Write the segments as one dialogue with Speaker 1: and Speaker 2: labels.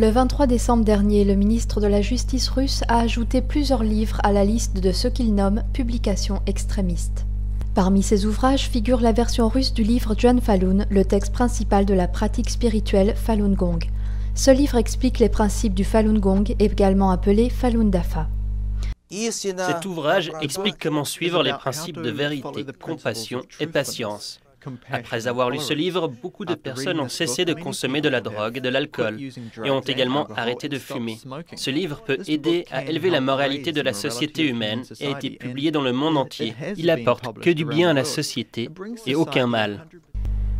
Speaker 1: Le 23 décembre dernier, le ministre de la Justice russe a ajouté plusieurs livres à la liste de ce qu'il nomme « publications extrémistes ». Parmi ces ouvrages figure la version russe du livre John Falun, le texte principal de la pratique spirituelle Falun Gong. Ce livre explique les principes du Falun Gong, également appelé Falun Dafa.
Speaker 2: Cet ouvrage explique comment suivre les principes de vérité, compassion et patience. Après avoir lu ce livre, beaucoup de personnes ont cessé de consommer de la drogue et de l'alcool et ont également arrêté de fumer. Ce livre peut aider à élever la moralité de la société humaine et a été publié dans le monde entier. Il apporte que du bien à la société et aucun mal.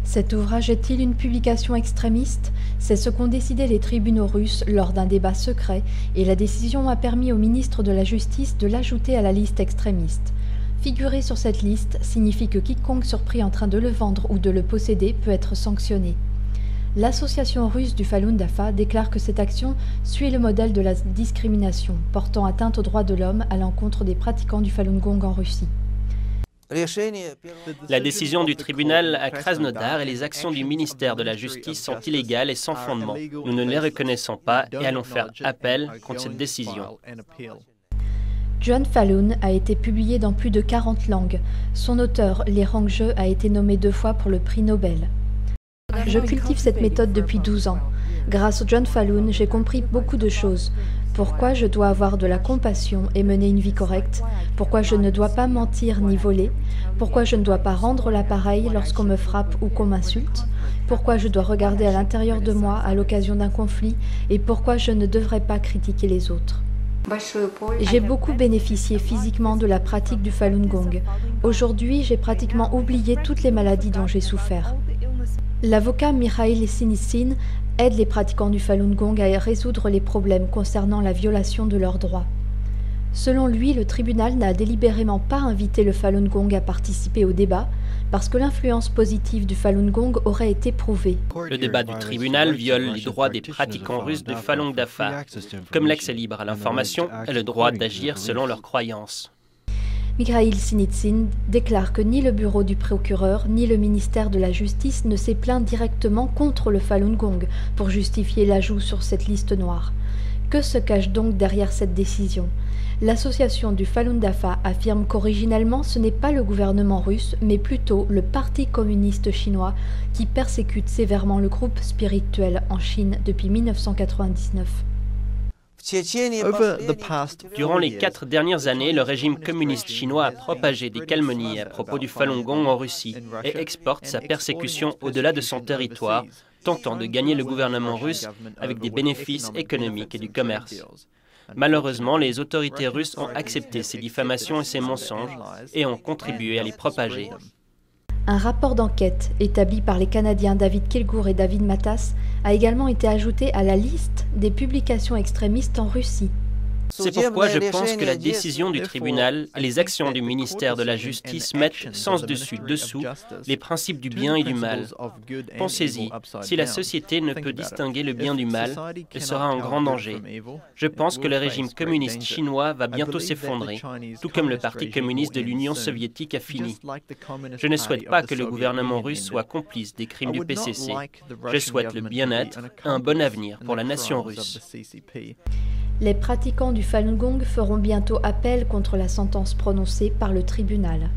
Speaker 1: Cet ouvrage est-il une publication extrémiste? C'est ce qu'ont décidé les tribunaux russes lors d'un débat secret et la décision a permis au ministre de la Justice de l'ajouter à la liste extrémiste. Figurer sur cette liste signifie que quiconque surpris en train de le vendre ou de le posséder peut être sanctionné. L'association russe du Falun Dafa déclare que cette action suit le modèle de la discrimination, portant atteinte aux droits de l'homme à l'encontre des pratiquants du Falun Gong en Russie.
Speaker 2: La décision du tribunal à Krasnodar et les actions du ministère de la Justice sont illégales et sans fondement. Nous ne les reconnaissons pas et allons faire appel contre cette décision.
Speaker 1: John Falun a été publié dans plus de 40 langues. Son auteur, Li Hongzhi, a été nommé 2 fois pour le prix Nobel. Je cultive cette méthode depuis 12 ans. Grâce au John Falun, j'ai compris beaucoup de choses. Pourquoi je dois avoir de la compassion et mener une vie correcte? Pourquoi je ne dois pas mentir ni voler? Pourquoi je ne dois pas rendre l'appareil lorsqu'on me frappe ou qu'on m'insulte? Pourquoi je dois regarder à l'intérieur de moi à l'occasion d'un conflit? Et pourquoi je ne devrais pas critiquer les autres? J'ai beaucoup bénéficié physiquement de la pratique du Falun Gong. Aujourd'hui, j'ai pratiquement oublié toutes les maladies dont j'ai souffert. L'avocat Mikhail Sinitsyn aide les pratiquants du Falun Gong à résoudre les problèmes concernant la violation de leurs droits. Selon lui, le tribunal n'a délibérément pas invité le Falun Gong à participer au débat parce que l'influence positive du Falun Gong aurait été prouvée.
Speaker 2: Le débat du tribunal viole les droits des pratiquants russes de Falun Dafa, comme l'accès libre à l'information et le droit d'agir selon leurs croyances.
Speaker 1: Mikhail Sinitsyn déclare que ni le bureau du procureur ni le ministère de la Justice ne s'est plaint directement contre le Falun Gong pour justifier l'ajout sur cette liste noire. Que se cache donc derrière cette décision? L'association du Falun Dafa affirme qu'originellement ce n'est pas le gouvernement russe, mais plutôt le Parti communiste chinois qui persécute sévèrement le groupe spirituel en Chine depuis 1999.
Speaker 2: Durant les 4 dernières années, le régime communiste chinois a propagé des calomnies à propos du Falun Gong en Russie et exporte sa persécution au-delà de son territoire, tentant de gagner le gouvernement russe avec des bénéfices économiques et du commerce. Malheureusement, les autorités russes ont accepté ces diffamations et ces mensonges et ont contribué à les propager.
Speaker 1: Un rapport d'enquête établi par les Canadiens David Kilgour et David Matas a également été ajouté à la liste des publications extrémistes en Russie.
Speaker 2: C'est pourquoi je pense que la décision du tribunal et les actions du ministère de la Justice mettent sens dessus dessous les principes du bien et du mal. Pensez-y, si la société ne peut distinguer le bien du mal, elle sera en grand danger. Je pense que le régime communiste chinois va bientôt s'effondrer, tout comme le Parti communiste de l'Union soviétique a fini. Je ne souhaite pas que le gouvernement russe soit complice des crimes du PCC. Je souhaite le bien-être et un bon avenir pour la nation russe.
Speaker 1: Les pratiquants du Falun Gong feront bientôt appel contre la sentence prononcée par le tribunal.